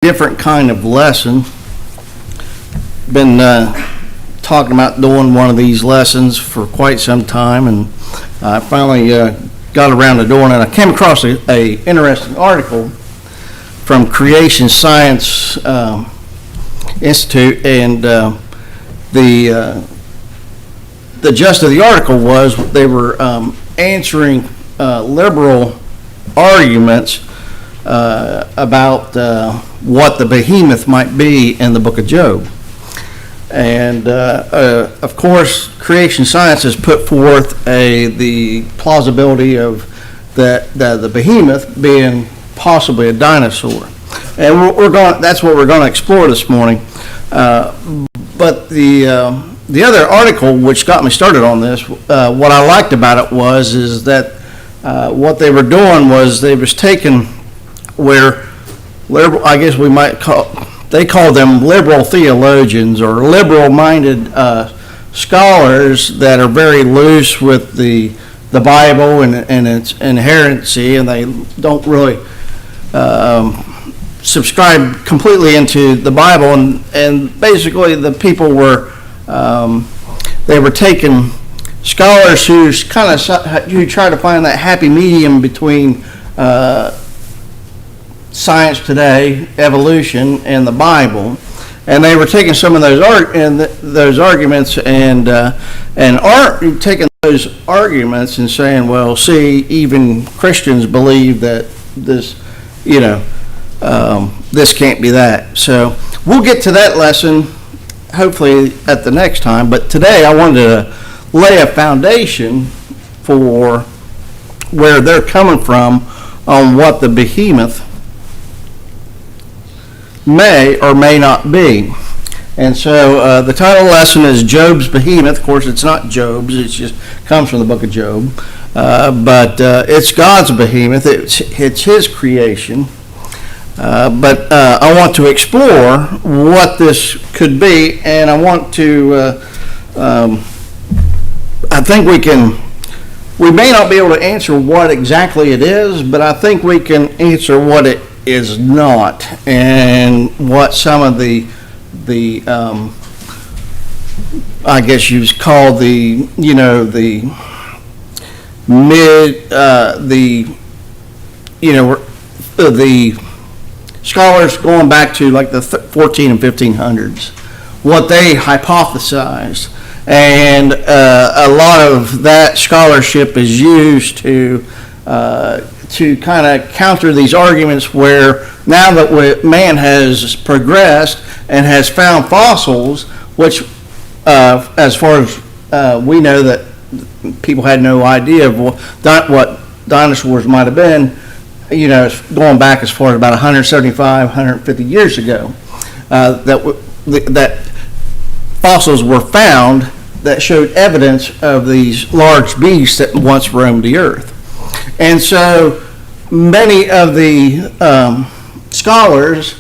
Different kind of lesson. Been talking about doing one of these lessons for quite some time, and I finally got around to doing it. I came across a interesting article from Creation Science Institute, and the gist of the article was they were answering liberal arguments about what the Behemoth might be in the book of Job. And of course, Creation Science has put forth the plausibility of the Behemoth being possibly a dinosaur. And that's what we're going to explore this morning. But the other article which got me started on this, what I liked about it is that what they were doing was they was taking where liberal, I guess we might they call them liberal theologians or liberal-minded scholars that are very loose with the Bible and its inherency, and they don't really subscribe completely into the Bible. And basically, the people were they were taking scholars who try to find that happy medium between science today, evolution, and the Bible, and they were taking some of those arguments and taking those arguments and saying, well, see, even Christians believe that this, this can't be that. So we'll get to that lesson hopefully at the next time. But today I wanted to lay a foundation for where they're coming from on what the Behemoth may or may not be. And so the title of the lesson is Job's Behemoth. Of course, it's not Job's, it just comes from the book of Job. But it's God's behemoth, it's his creation. But I want to explore what this could be, and I want to, I think we may not be able to answer what exactly it is, but I think we can answer what it is not, and what some of the I guess you call the scholars going back to like the 14 and 1500s, what they hypothesized, and a lot of that scholarship is used to kind of counter these arguments, where now that man has progressed and has found fossils, which as far as we know, that people had no idea of what dinosaurs might have been, going back as far as about 175, 150 years ago, that fossils were found that showed evidence of these large beasts that once roamed the earth. And so many of the scholars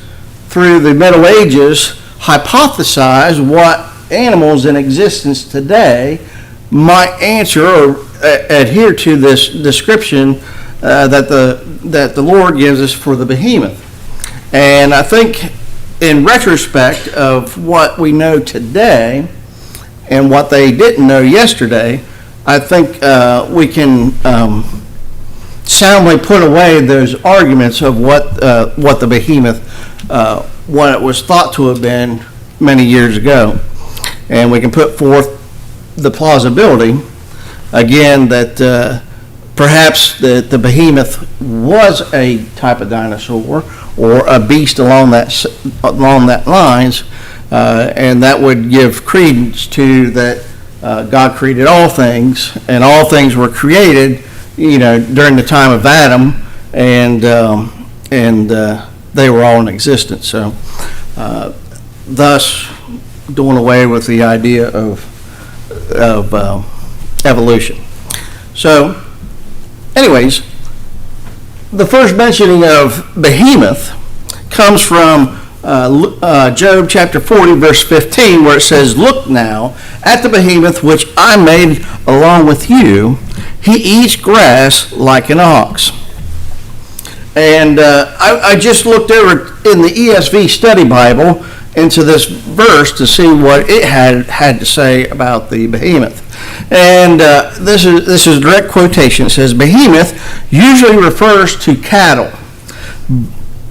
through the Middle Ages hypothesized what animals in existence today might answer or adhere to this description that the Lord gives us for the Behemoth. And I think in retrospect of what we know today and what they didn't know yesterday, I think we can soundly put away those arguments of what the Behemoth, what it was thought to have been many years ago. And we can put forth the plausibility, again, that perhaps the Behemoth was a type of dinosaur or a beast along that lines, and that would give credence to that God created all things, and all things were created during the time of Adam, and they were all in existence. So, thus, doing away with the idea of evolution. So, anyways, the first mentioning of Behemoth comes from Job chapter 40, verse 15, where it says, "Look now at the Behemoth which I made along with you. He eats grass like an ox." And I just looked over in the ESV Study Bible into this verse to see what it had to say about the behemoth. And this is direct quotation. It says, "Behemoth usually refers to cattle,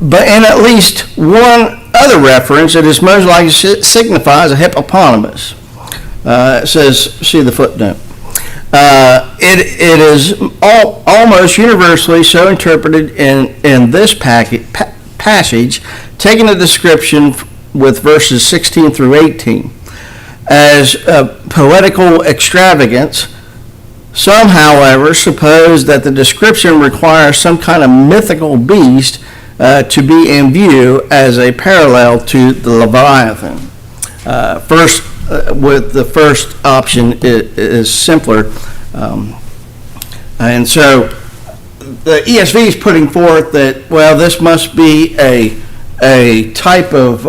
but in at least one other reference, it is most likely signifies a hippopotamus." It says, see the footnote. It is almost universally so interpreted in this passage, taking a description with verses 16 through 18 as poetical extravagance. Some, however, suppose that the description requires some kind of mythical beast to be in view as a parallel to the Leviathan. With the first option is simpler. And so the ESV is putting forth that, well, this must be a type of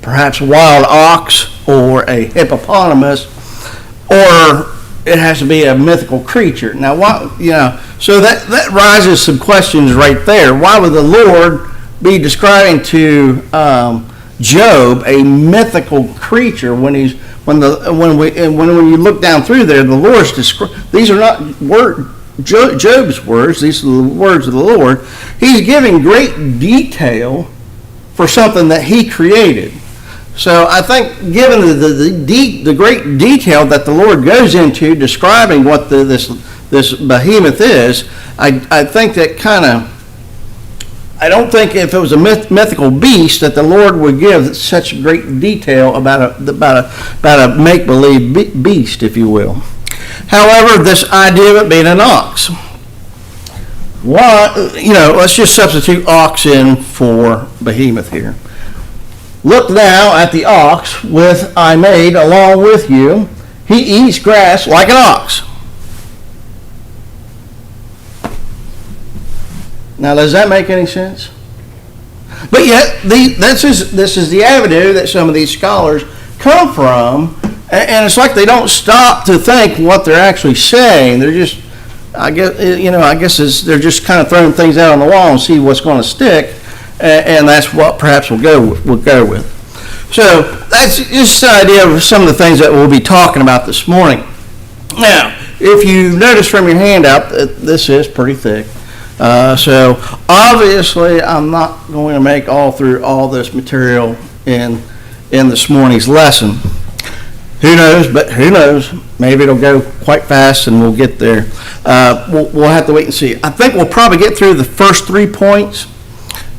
perhaps wild ox or a hippopotamus, or it has to be a mythical creature. Now, so that raises some questions right there. Why would the Lord be describing to Job a mythical creature when you look down through there, the Lord's these are not Job's words, these are the words of the Lord. He's giving great detail for something that he created. So I think, given the great detail that the Lord goes into describing what this behemoth is, I think that I don't think if it was a mythical beast that the Lord would give such great detail about a make-believe beast, if you will. However, this idea of it being an ox, let's just substitute ox in for behemoth here. "Look now at the ox which I made along with you. He eats grass like an ox." Now, does that make any sense? But yet, this is the avenue that some of these scholars come from, and it's like they don't stop to think what they're actually saying. They're just, I guess they're just kind of throwing things out on the wall and see what's going to stick, and that's what perhaps we'll go with. So that's just the idea of some of the things that we'll be talking about this morning. Now, if you notice from your handout, this is pretty thick. So obviously I'm not going to make through all this material in this morning's lesson. Who knows? But who knows? Maybe it'll go quite fast and we'll get there. We'll have to wait and see. I think we'll probably get through the first 3 points,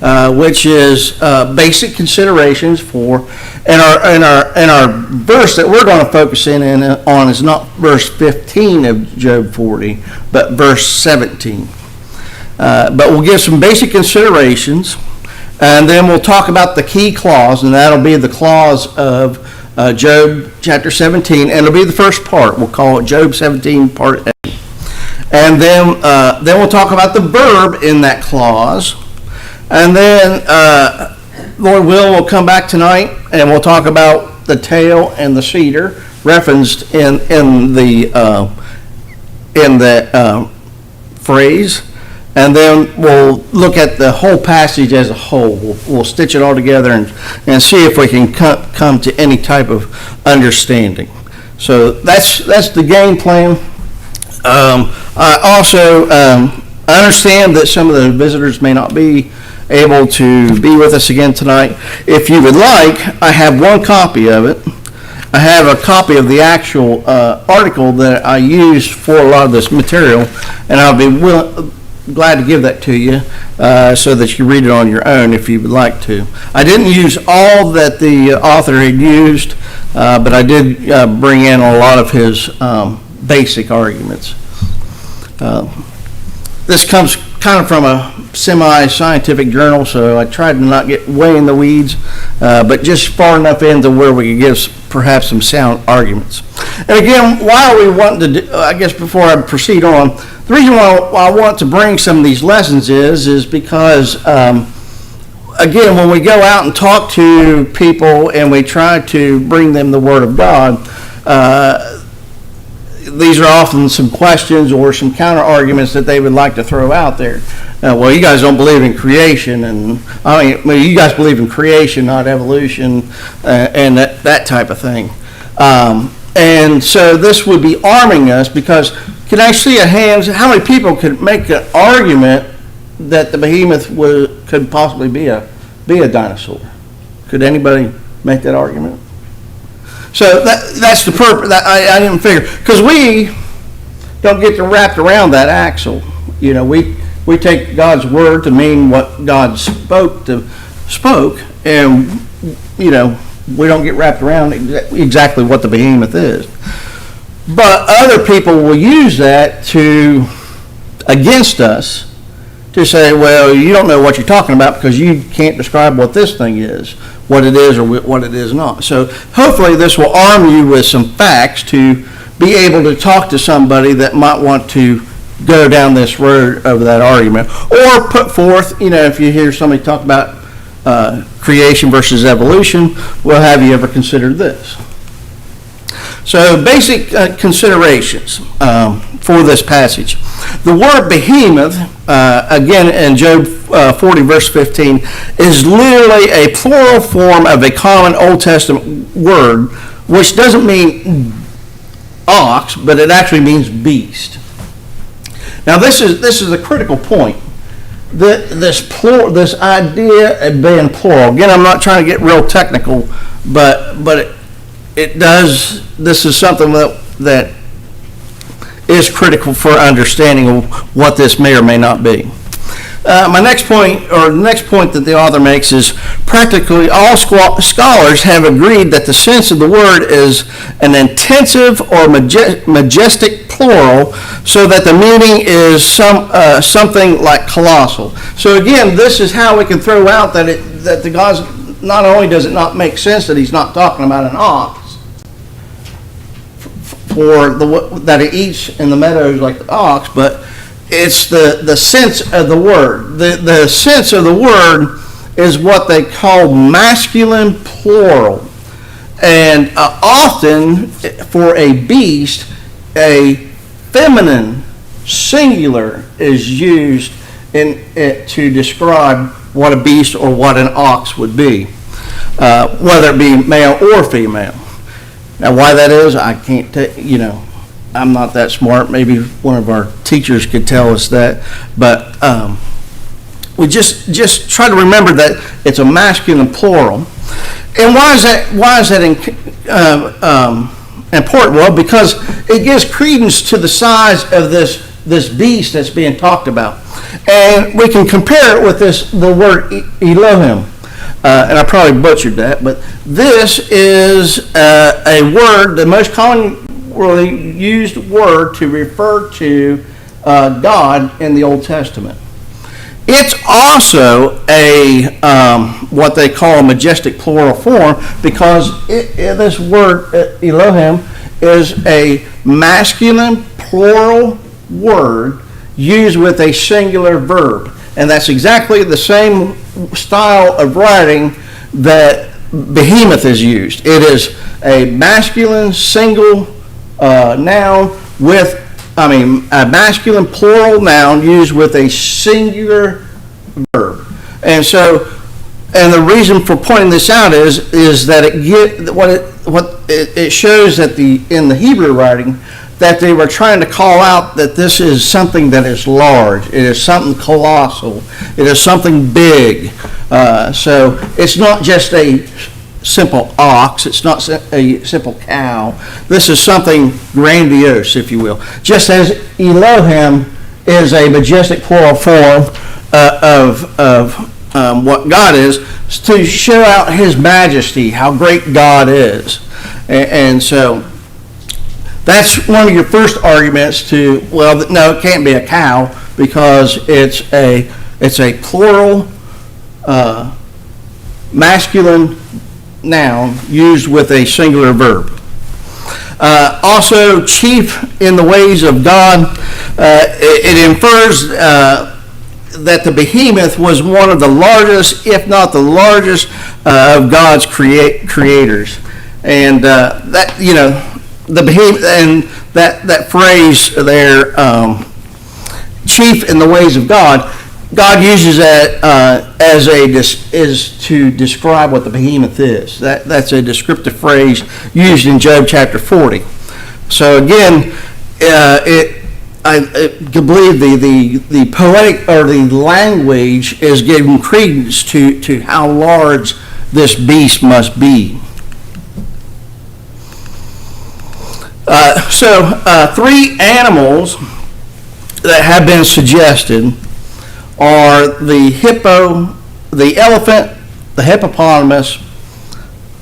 which is basic considerations for, and our verse that we're going to focus in on is not verse 15 of Job 40, but verse 17. But we'll give some basic considerations, and then we'll talk about the key clause, and that'll be the clause of Job chapter 17, and it'll be the first part. We'll call it Job 17 part A. And then we'll talk about the verb in that clause, and then Lord willing, we'll come back tonight and we'll talk about the tail and the cedar referenced in the phrase. And then we'll look at the whole passage as a whole. We'll stitch it all together and see if we can come to any type of understanding. So that's the game plan. I also understand that some of the visitors may not be able to be with us again tonight. If you would like, I have one copy of it. I have a copy of the actual article that I used for a lot of this material, and I'll be glad to give that to you so that you read it on your own if you would like to. I didn't use all that the author had used, but I did bring in a lot of his basic arguments. This comes kind of from a semi-scientific journal, so I tried to not get way in the weeds, but just far enough into where we could give perhaps some sound arguments. And again, why are we wanting to do, I guess before I proceed on, the reason why I want to bring some of these lessons is because, again, when we go out and talk to people and we try to bring them the Word of God, these are often some questions or some counter arguments that they would like to throw out there. Well, you guys don't believe in creation, and I mean you guys believe in creation, not evolution, and that type of thing. And so this would be arming us, because can I see a hands? How many people could make an argument that the behemoth could possibly be a dinosaur? Could anybody make that argument? So that's the purpose. I didn't figure, because we don't get to wrap around that axle. You know, we take God's word to mean what God spoke, and you know, we don't get wrapped around exactly what the behemoth is. But other people will use that against us, to say, well, you don't know what you're talking about because you can't describe what this thing is, what it is or what it is not. So hopefully this will arm you with some facts to be able to talk to somebody that might want to go down this road over that argument, or put forth, you know, if you hear somebody talk about creation versus evolution, well, have you ever considered this? So basic considerations for this passage. The word behemoth, again in Job 40 verse 15, is literally a plural form of a common Old Testament word, which doesn't mean ox, but it actually means beast. Now this is a critical point. This idea of being plural. Again, I'm not trying to get real technical, but it does. This is something that is critical for understanding of what this may or may not be. My next point, or the next point that the author makes, is practically all scholars have agreed that the sense of the word is an intensive or majestic plural, so that the meaning is something like colossal. So again, this is how we can throw out that the God's, not only does it not make sense that he's not talking about an ox, that it eats in the meadows like the ox, but it's the sense of the word. The sense of the word is what they call masculine plural. And often for a beast, a feminine singular is used to describe what a beast or what an ox would be, whether it be male or female. Now, why that is, I can't tell. I'm not that smart. Maybe one of our teachers could tell us that. But we just try to remember that it's a masculine plural. And why is that important? Well, because it gives credence to the size of this beast that's being talked about. And we can compare it with the word Elohim. And I probably butchered that, but this is a word, the most commonly used word to refer to God in the Old Testament. It's also what they call a majestic plural form, because this word Elohim is a masculine plural word used with a singular verb. And that's exactly the same style of writing that Behemoth is used. It is a masculine single noun a masculine plural noun used with a singular verb. And the reason for pointing this out is that it shows that in the Hebrew writing that they were trying to call out that this is something that is large. It is something colossal. It is something big. So it's not just a simple ox. It's not a simple cow. This is something grandiose, if you will. Just as Elohim is a majestic plural form of what God is, to show out his majesty, how great God is. And so that's one of your first arguments no, it can't be a cow, because it's a plural masculine noun used with a singular verb. Also, chief in the ways of God, it infers that the behemoth was one of the largest, if not the largest, of God's creators. And the behemoth, and that phrase there, chief in the ways of God, God uses that is to describe what the behemoth is. That's a descriptive phrase used in Job chapter 40. So again, I believe the poetic or the language is giving credence to how large this beast must be. Three animals that have been suggested are the hippo, the elephant, the hippopotamus,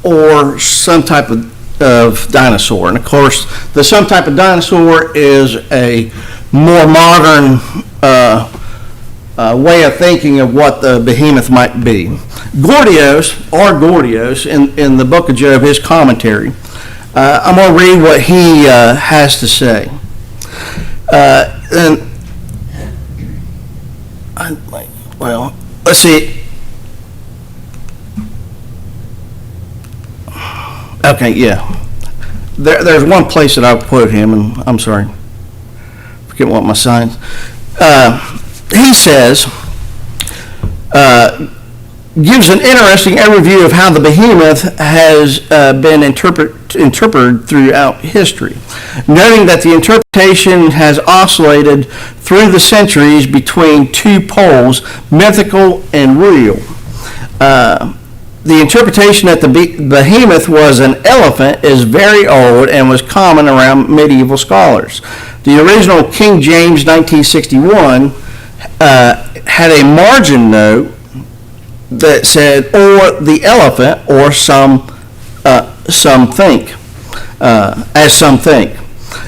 or some type of dinosaur. And of course, the some type of dinosaur is a more modern way of thinking of what the behemoth might be. Gordios, in the book of Job, his commentary, I'm going to read what he has to say. Let's see. Okay, yeah. There's one place that I'll quote him, and I'm sorry. Forget what my signs. He says, gives an interesting overview of how the behemoth has been interpreted throughout history, noting that the interpretation has oscillated through the centuries between two poles, mythical and real. The interpretation that the behemoth was an elephant is very old and was common around medieval scholars. The original King James 1961 had a margin note that said, or the elephant, or some think, as some think.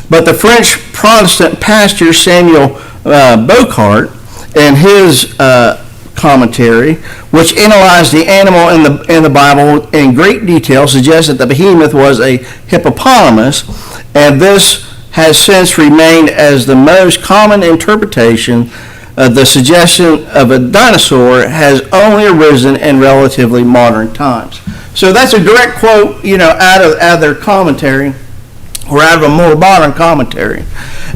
But the French Protestant pastor Samuel Bocart, in his commentary, which analyzed the animal in the Bible in great detail, suggests that the behemoth was a hippopotamus, and this has since remained as the most common interpretation. The suggestion of a dinosaur has only arisen in relatively modern times. So that's a direct quote, out of their commentary, or out of a more modern commentary.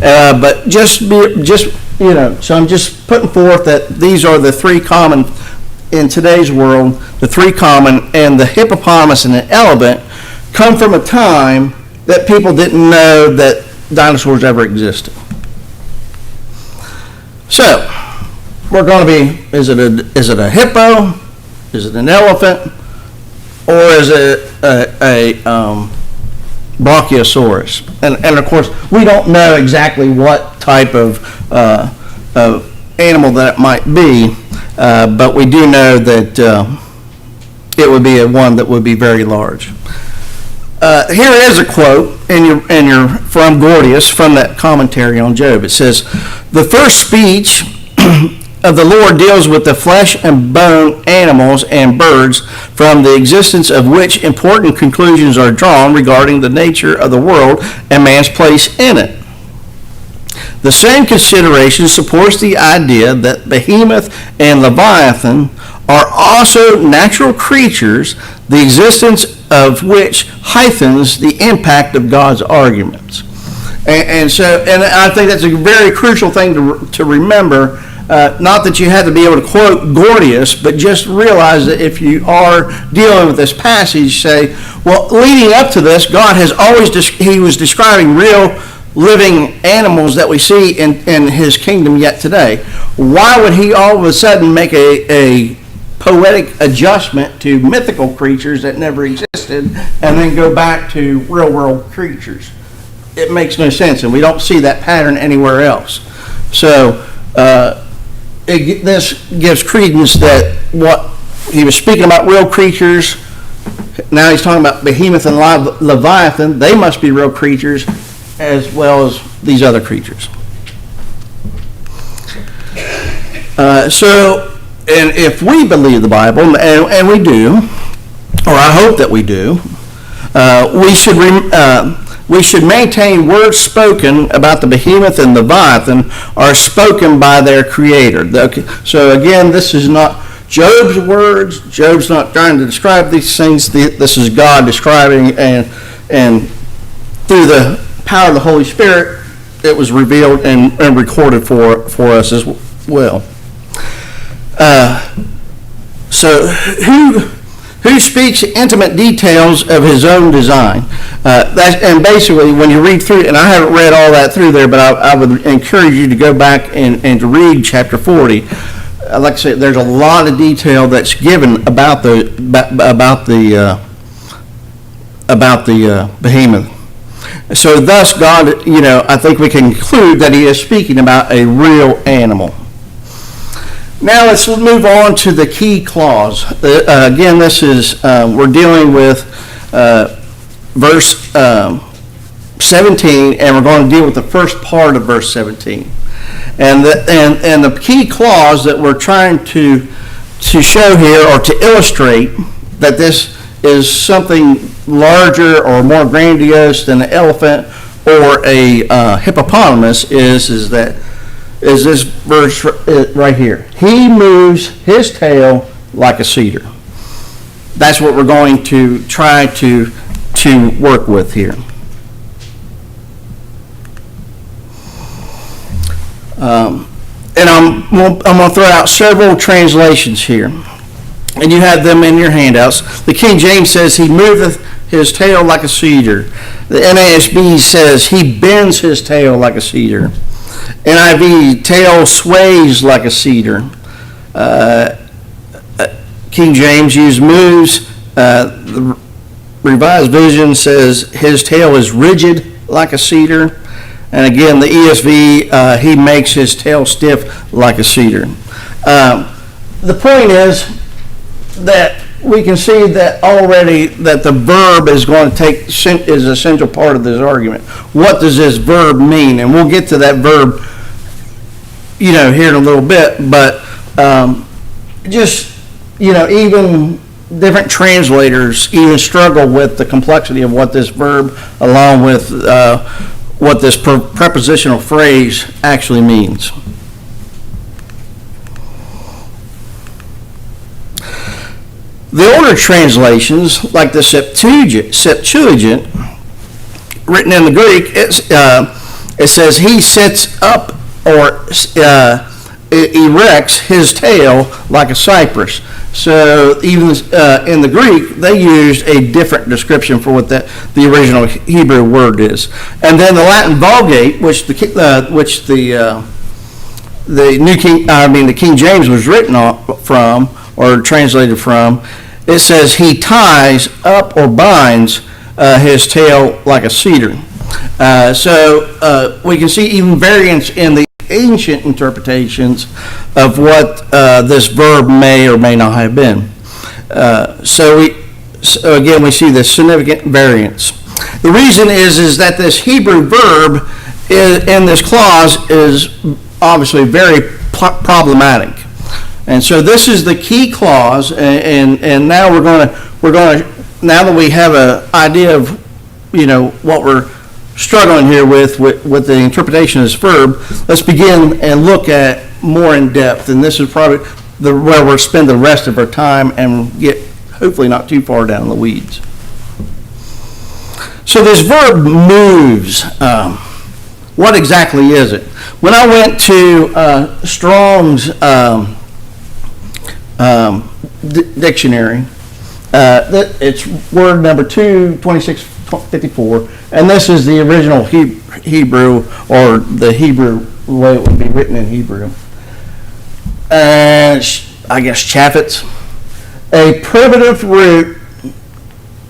But so I'm just putting forth that these are the three common in today's world. The three common, and the hippopotamus and the elephant come from a time that people didn't know that dinosaurs ever existed. So, we're going to be, is it a hippo, is it an elephant, or is it a brachiosaurus? And of course, we don't know exactly what type of animal that it might be, but we do know that it would be one that would be very large. Here is a quote from Gordius, from that commentary on Job. It says, "The first speech of the Lord deals with the flesh and bone animals and birds, from the existence of which important conclusions are drawn regarding the nature of the world and man's place in it. The same consideration supports the idea that Behemoth and Leviathan are also natural creatures, the existence of which heightens the impact of God's arguments." And I think that's a very crucial thing to remember. Not that you have to be able to quote Gordius, but just realize that if you are dealing with this passage, say, well, leading up to this, God has always, he was describing real living animals that we see in his kingdom yet today. Why would he all of a sudden make a poetic adjustment to mythical creatures that never existed and then go back to real world creatures? It makes no sense, and we don't see that pattern anywhere else. So this gives credence that what he was speaking about, real creatures, now he's talking about Behemoth and Leviathan. They must be real creatures as well as these other creatures. And if we believe the Bible, and we do, or I hope that we do, we should maintain words spoken about the Behemoth and Leviathan are spoken by their creator. So again, this is not Job's words. Job's not trying to describe these things. This is God describing and through the power of the Holy Spirit, it was revealed and recorded for us as well. So who speaks intimate details of his own design? And basically, when you read through, and I haven't read all that through there, but I would encourage you to go back and to read chapter 40. Like I said, there's a lot of detail that's given about the behemoth. So thus, God, I think we can conclude that he is speaking about a real animal. Now let's move on to the key clause. Again, this is, we're dealing with verse 17, and we're going to deal with the first part of verse 17. And the key clause that we're trying to show here, or to illustrate that this is something larger or more grandiose than an elephant or a hippopotamus, is this verse right here. He moves his tail like a cedar. That's what we're going to try to work with here. And I'm going to throw out several translations here. And you have them in your handouts. The King James says, he moveth his tail like a cedar. The NASB says, he bends his tail like a cedar. NIV, tail sways like a cedar. King James used moves. The Revised Version says his tail is rigid like a cedar. And again, the ESV, he makes his tail stiff like a cedar. The point is that we can see that already that the verb is going to is a central part of this argument. What does this verb mean? And we'll get to that verb, here in a little bit. But even different translators even struggle with the complexity of what this verb, along with what this prepositional phrase actually means. The older translations, like the Septuagint, written in the Greek, it says he sits up or erects his tail like a cypress. So even in the Greek, they used a different description for what the original Hebrew word is. And then the Latin Vulgate, which the King James was written from or translated from, it says he ties up or binds his tail like a cedar. So we can see even variance in the ancient interpretations of what this verb may or may not have been. So again, we see this significant variance. The reason is that this Hebrew verb in this clause is obviously very problematic. And so this is the key clause, and now we're going to now that we have an idea of what we're struggling here with the interpretation of this verb, let's begin and look at more in depth. And this is probably where we'll spend the rest of our time and get hopefully not too far down the weeds. So this verb moves. What exactly is it? When I went to Strong's dictionary, it's word number 22654, and this is the original Hebrew, or the Hebrew way it would be written in Hebrew. I guess Chaffetz, a privative root,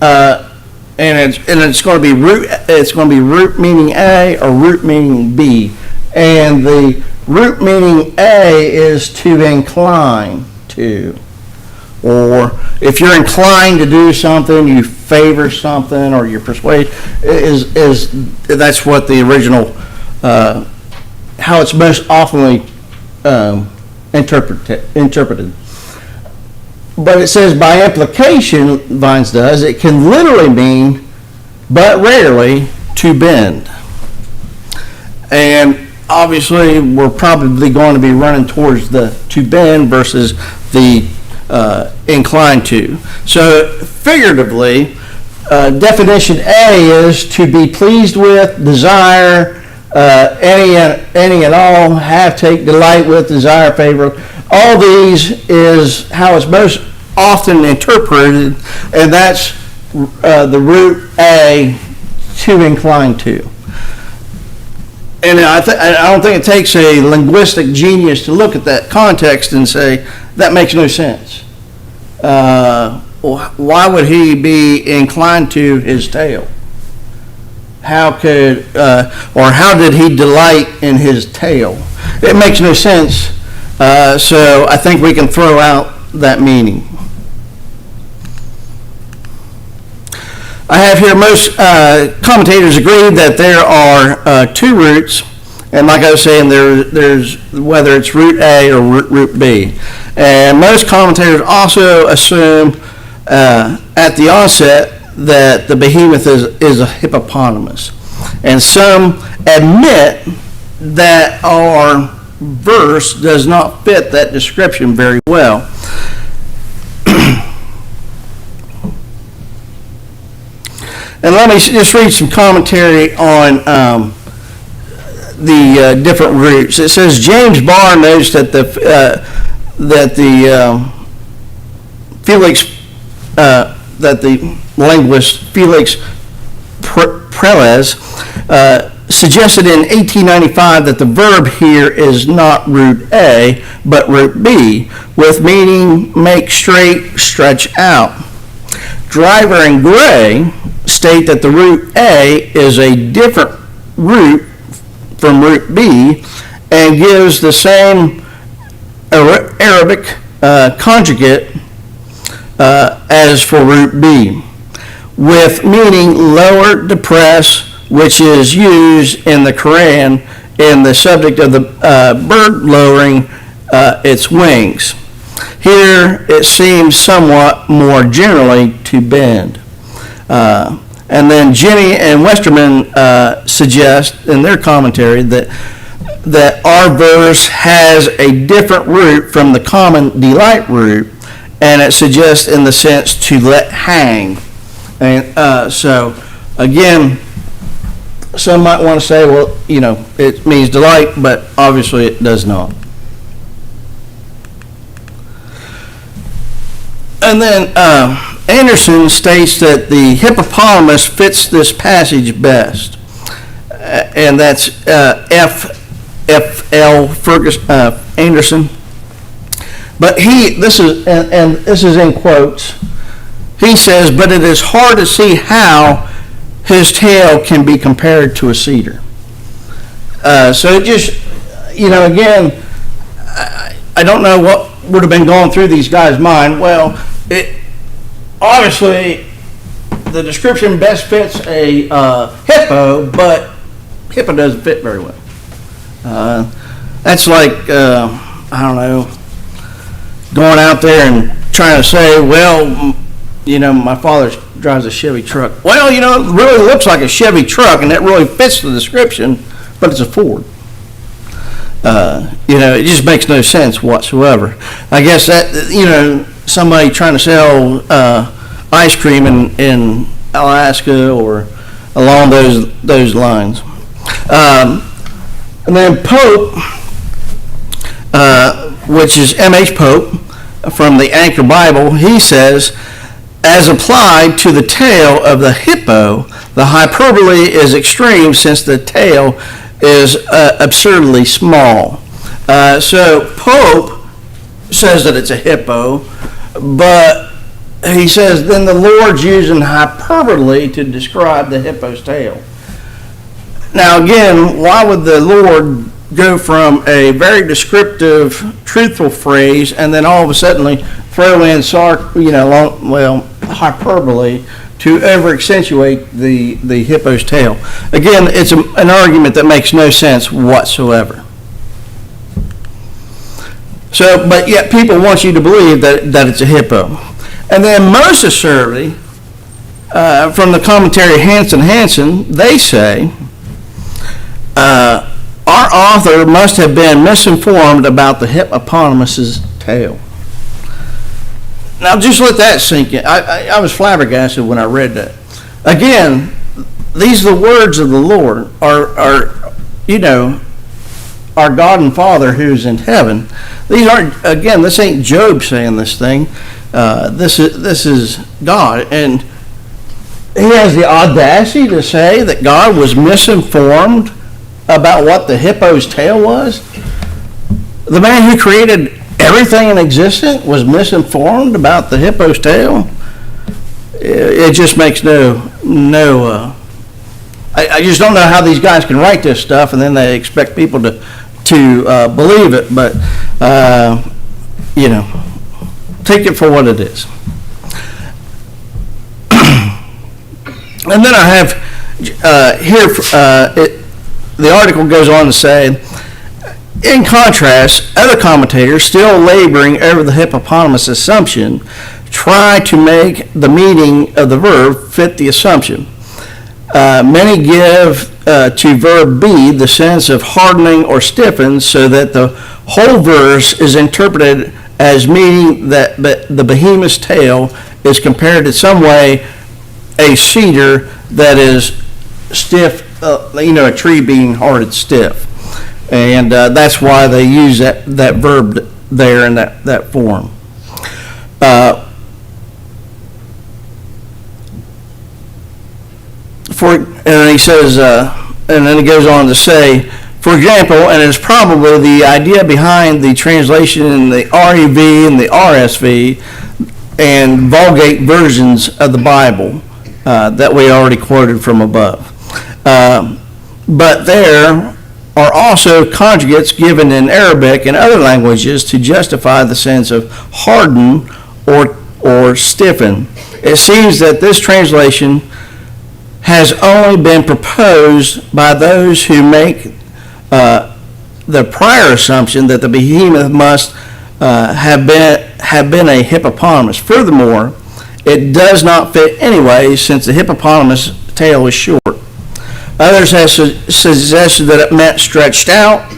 and it's going to be root. It's going to be root meaning A or root meaning B, and the root meaning A is to incline to, or if you're inclined to do something, you favor something, or you're persuaded. That's what the original, how it's most oftenly interpreted. But it says by implication, Vines does, it can literally mean, but rarely, to bend. And obviously, we're probably going to be running towards the to bend versus the inclined to. So figuratively, definition A is to be pleased with, desire, any and all, have, take, delight with, desire, favor. All these is how it's most often interpreted, and that's the root A, to incline to. And I don't think it takes a linguistic genius to look at that context and say, that makes no sense. Why would he be inclined to his tail? How could, or how did he delight in his tail? It makes no sense. So I think we can throw out that meaning. I have here most commentators agree that there are two roots, and like I was saying, there's whether it's root A or root B. And most commentators also assume at the onset that the behemoth is a hippopotamus. And some admit that our verse does not fit that description very well. And let me just read some commentary on the different roots. It says James Barr notes that the linguist Felix Prelez suggested in 1895 that the verb here is not root A, but root B, with meaning make straight, stretch out. Driver and Gray state that the root A is a different root from root B and gives the same Arabic conjugate as for root B, with meaning lower, depress, which is used in the Quran in the subject of the bird lowering its wings. Here it seems somewhat more generally to bend. And then Jenny and Westerman suggest in their commentary that our verse has a different root from the common delight root, and it suggests in the sense to let hang. And so again, some might want to say, well, it means delight, but obviously it does not. And then Anderson states that the hippopotamus fits this passage best, and that's F.L. Anderson. But this is in quotes. He says, but it is hard to see how his tail can be compared to a cedar. So it just, again, I don't know what would have been going through these guys' mind. Well, obviously the description best fits a hippo, but hippo doesn't fit very well. That's like, I don't know, going out there and trying to say, well, my father drives a Chevy truck. Well, it really looks like a Chevy truck, and that really fits the description, but it's a Ford. It just makes no sense whatsoever. I guess that, somebody trying to sell ice cream in Alaska or along those lines. And then Pope, which is M.H. Pope from the Anchor Bible, he says, as applied to the tail of the hippo, the hyperbole is extreme since the tail is absurdly small. So Pope says that it's a hippo, but he says then the Lord's using hyperbole to describe the hippo's tail. Now again, why would the Lord go from a very descriptive, truthful phrase and then all of a sudden throw in hyperbole to over accentuate the hippo's tail? Again, it's an argument that makes no sense whatsoever. So, but yet people want you to believe that it's a hippo. And then most assuredly, from the commentary Hansen, they say, our author must have been misinformed about the hippopotamus's tail. Now just let that sink in. I was flabbergasted when I read that. Again, these are the words of the Lord, our God and Father who's in heaven. These aren't, again, this ain't Job saying this thing. This is God. And he has the audacity to say that God was misinformed about what the hippo's tail was. The man who created everything in existence was misinformed about the hippo's tail. It just makes I just don't know how these guys can write this stuff and then they expect people to believe it. But take it for what it is. And then I have here the article goes on to say, in contrast, other commentators, still laboring over the hippopotamus assumption, try to make the meaning of the verb fit the assumption. Many give to verb be the sense of hardening or stiffen, so that the whole verse is interpreted as meaning that the behemoth's tail is compared in some way a cedar that is stiff, a tree being hard and stiff. And that's why they use that verb there in that form. And he says, and then he goes on to say, for example, and it's probably the idea behind the translation in the REV and the RSV and Vulgate versions of the Bible that we already quoted from above. But there are also conjugates given in Arabic and other languages to justify the sense of harden or stiffen. It seems that this translation has only been proposed by those who make the prior assumption that the behemoth must have been a hippopotamus. Furthermore, it does not fit anyway, since the hippopotamus tail is short. Others have suggested that it meant stretched out.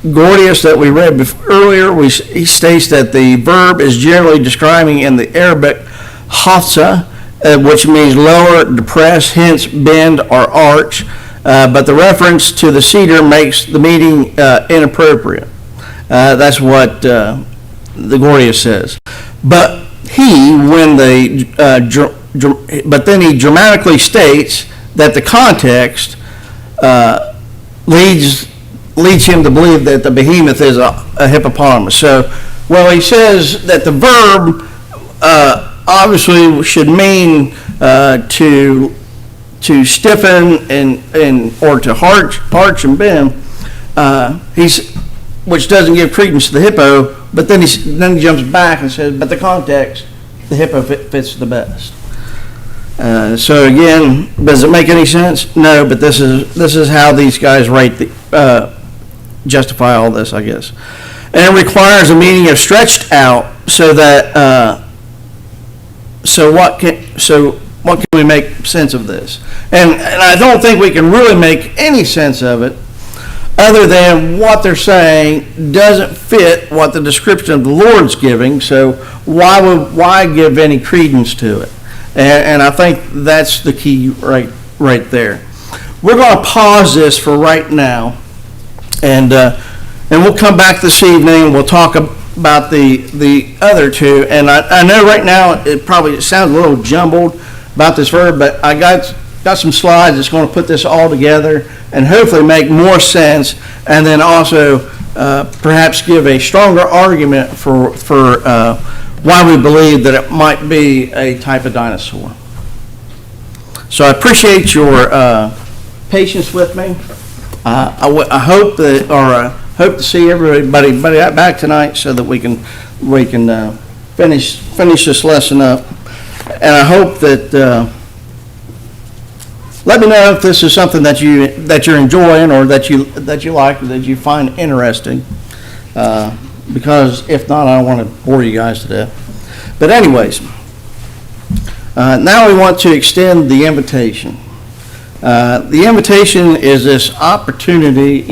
Gordius, that we read earlier, he states that the verb is generally describing in the Arabic hafsa, which means lower, depress, hence bend or arch. But the reference to the cedar makes the meaning inappropriate. That's what the Gordius says. But then he dramatically states that the context leads him to believe that the behemoth is a hippopotamus. So, he says that the verb obviously should mean to stiffen and or to arch and bend. Which doesn't give credence to the hippo. But then he jumps back and says, but the context, the hippo fits the best. So again, does it make any sense? No, but this is how these guys justify all this, I guess. And it requires a meaning of stretched out, so that so what can we make sense of this? And I don't think we can really make any sense of it, other than what they're saying doesn't fit what the description of the Lord's giving. So why give any credence to it? And I think that's the key right there. We're going to pause this for right now, and we'll come back this evening and we'll talk about the other two. And I know right now it sounds a little jumbled about this verb, but I got some slides that's going to put this all together and hopefully make more sense, and then also perhaps give a stronger argument for why we believe that it might be a type of dinosaur. So I appreciate your patience with me. I hope to see everybody back tonight so that we can finish this lesson up. And I hope that let me know if this is something that you're enjoying or that you like or that you find interesting. Because if not, I don't want to bore you guys to death. But anyways, now we want to extend the invitation. The invitation is this opportunity,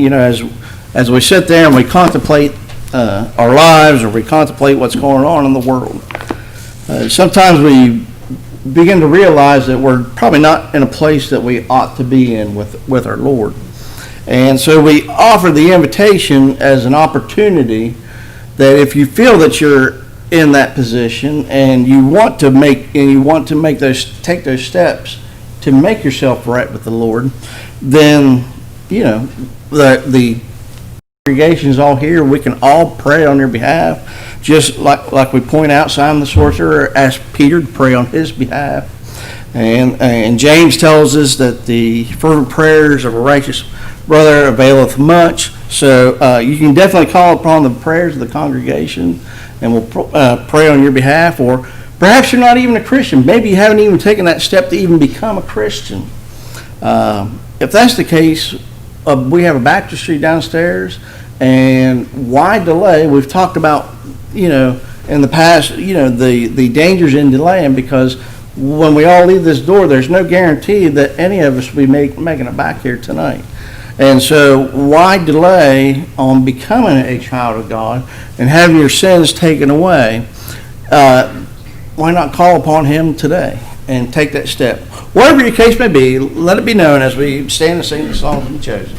as we sit there and we contemplate our lives, or we contemplate what's going on in the world. Sometimes begin to realize that we're probably not in a place that we ought to be in with our Lord. And so we offer the invitation as an opportunity that if you feel that you're in that position and you want to take those steps to make yourself right with the Lord, then the congregation is all here. We can all pray on your behalf, just like we point out. Simon the sorcerer asked Peter to pray on his behalf, and James tells us that the fervent prayers of a righteous brother availeth much. So you can definitely call upon the prayers of the congregation, and we'll pray on your behalf. Or perhaps you're not even a Christian. Maybe you haven't even taken that step to even become a Christian. If that's the case, we have a baptistry downstairs, and why delay? We've talked about, in the past, the dangers in delaying, because when we all leave this door, there's no guarantee that any of us will be making it back here tonight. And so why delay on becoming a child of God and having your sins taken away? Why not call upon him today and take that step? Whatever your case may be, let it be known as we stand and sing the songs we chosen.